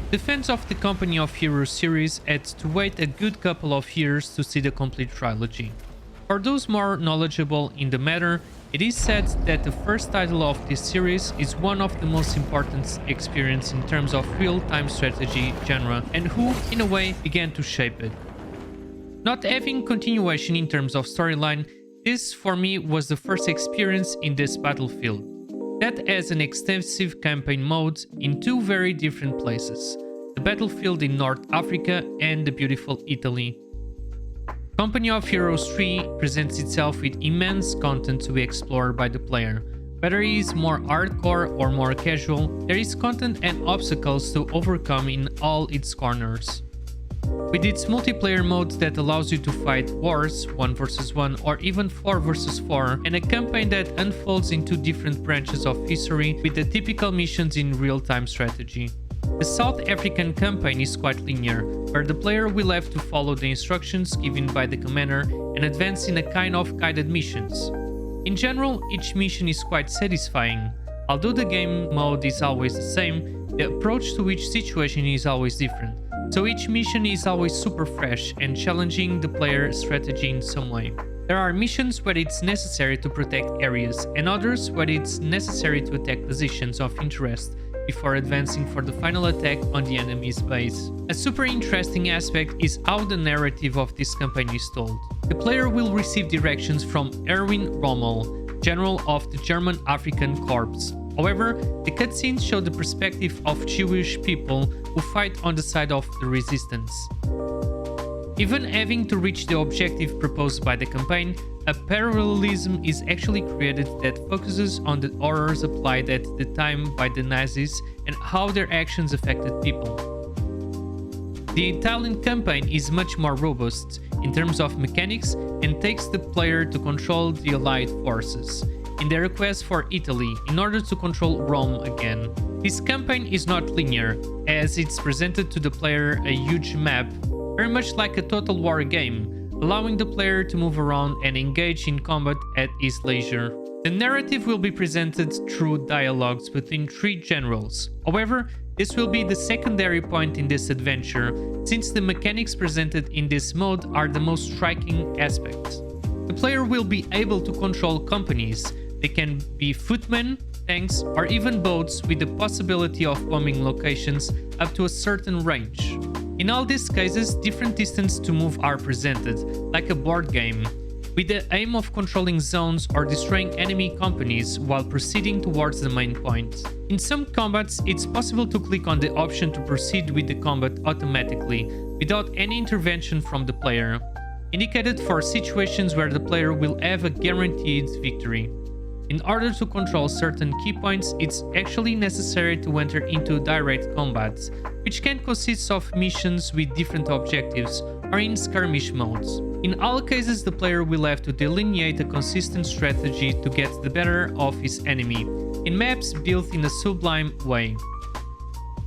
The fans of the Company of Heroes series had to wait a good couple of years to see the complete trilogy. For those more knowledgeable in the matter, it is said that the first title of this series is one of the most important experiences in terms of real-time strategy genre and who, in a way, began to shape it. Not having continuation in terms of storyline, this for me was the first experience in this battlefield. That has an extensive campaign mode in two very different places, the battlefield in North Africa and the beautiful Italy. Company of Heroes 3 presents itself with immense content to be explored by the player. Whether it is more hardcore or more casual, there is content and obstacles to overcome in all its corners. With its multiplayer mode that allows you to fight wars, 1 versus 1 or even 4 versus 4, and a campaign that unfolds into different branches of history with the typical missions in real-time strategy. The South African campaign is quite linear, where the player will have to follow the instructions given by the commander and advance in a kind of guided missions. In general, each mission is quite satisfying. Although the game mode is always the same, the approach to each situation is always different, so each mission is always super fresh and challenging the player's strategy in some way. There are missions where it's necessary to protect areas, and others where it's necessary to attack positions of interest before advancing for the final attack on the enemy's base. A super interesting aspect is how the narrative of this campaign is told. The player will receive directions from Erwin Rommel, General of the German African Corps. However, the cutscenes show the perspective of Jewish people who fight on the side of the resistance. Even having to reach the objective proposed by the campaign, a parallelism is actually created that focuses on the horrors applied at the time by the Nazis and how their actions affected people. The Italian campaign is much more robust in terms of mechanics and takes the player to control the Allied forces in their quest for Italy in order to control Rome again. This campaign is not linear, as it's presented to the player a huge map, very much like a Total War game, allowing the player to move around and engage in combat at his leisure. The narrative will be presented through dialogues between 3 generals. However, this will be the secondary point in this adventure, since the mechanics presented in this mode are the most striking aspects. The player will be able to control companies. They can be footmen, tanks, or even boats with the possibility of bombing locations up to a certain range. In all these cases, different distances to move are presented, like a board game, with the aim of controlling zones or destroying enemy companies while proceeding towards the main point. In some combats, it's possible to click on the option to proceed with the combat automatically, without any intervention from the player, indicated for situations where the player will have a guaranteed victory. In order to control certain key points, it's actually necessary to enter into direct combat, which can consist of missions with different objectives or in skirmish modes. In all cases, the player will have to delineate a consistent strategy to get the better of his enemy, in maps built in a sublime way.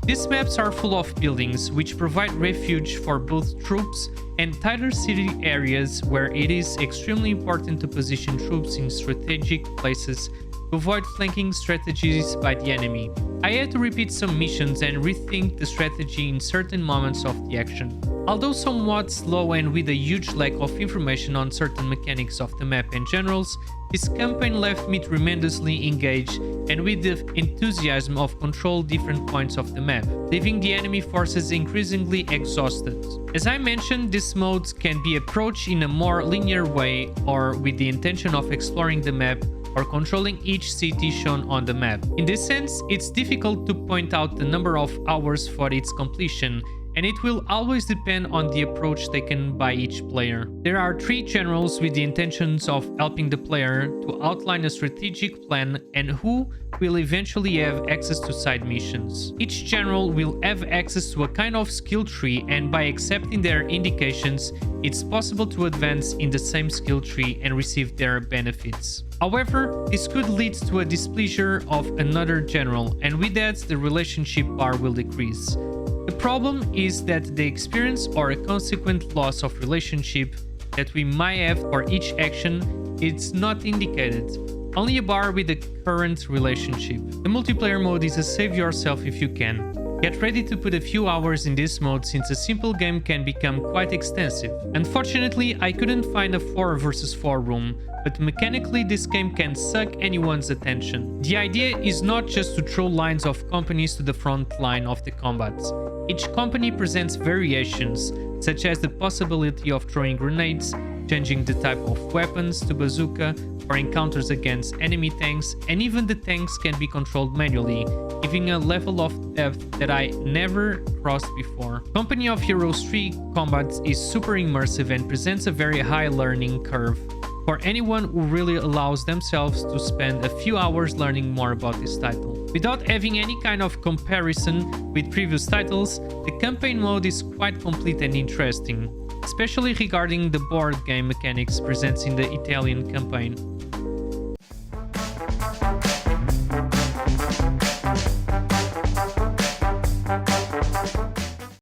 These maps are full of buildings, which provide refuge for both troops and tighter city areas where it is extremely important to position troops in strategic places to avoid flanking strategies by the enemy. I had to repeat some missions and rethink the strategy in certain moments of the action. Although somewhat slow and with a huge lack of information on certain mechanics of the map and generals, this campaign left me tremendously engaged and with the enthusiasm of control different points of the map, leaving the enemy forces increasingly exhausted. As I mentioned, this mode can be approached in a more linear way or with the intention of exploring the map or controlling each city shown on the map. In this sense, it's difficult to point out the number of hours for its completion, and it will always depend on the approach taken by each player. There are 3 generals with the intentions of helping the player to outline a strategic plan and who will eventually have access to side missions. Each general will have access to a kind of skill tree, and by accepting their indications, it's possible to advance in the same skill tree and receive their benefits. However, this could lead to a displeasure of another general, and with that, the relationship bar will decrease. The problem is that the experience or a consequent loss of relationship that we might have for each action is not indicated, only a bar with the current relationship. The multiplayer mode is a save yourself if you can. Get ready to put a few hours in this mode since a simple game can become quite extensive. Unfortunately, I couldn't find a 4 versus 4 room, but mechanically this game can suck anyone's attention. The idea is not just to throw lines of companies to the front line of the combats. Each company presents variations, such as the possibility of throwing grenades, changing the type of weapons to bazooka, for encounters against enemy tanks, and even the tanks can be controlled manually, giving a level of depth that I never crossed before. Company of Heroes 3 combat is super immersive and presents a very high learning curve for anyone who really allows themselves to spend a few hours learning more about this title. Without having any kind of comparison with previous titles, the campaign mode is quite complete and interesting, especially regarding the board game mechanics present in the Italian campaign.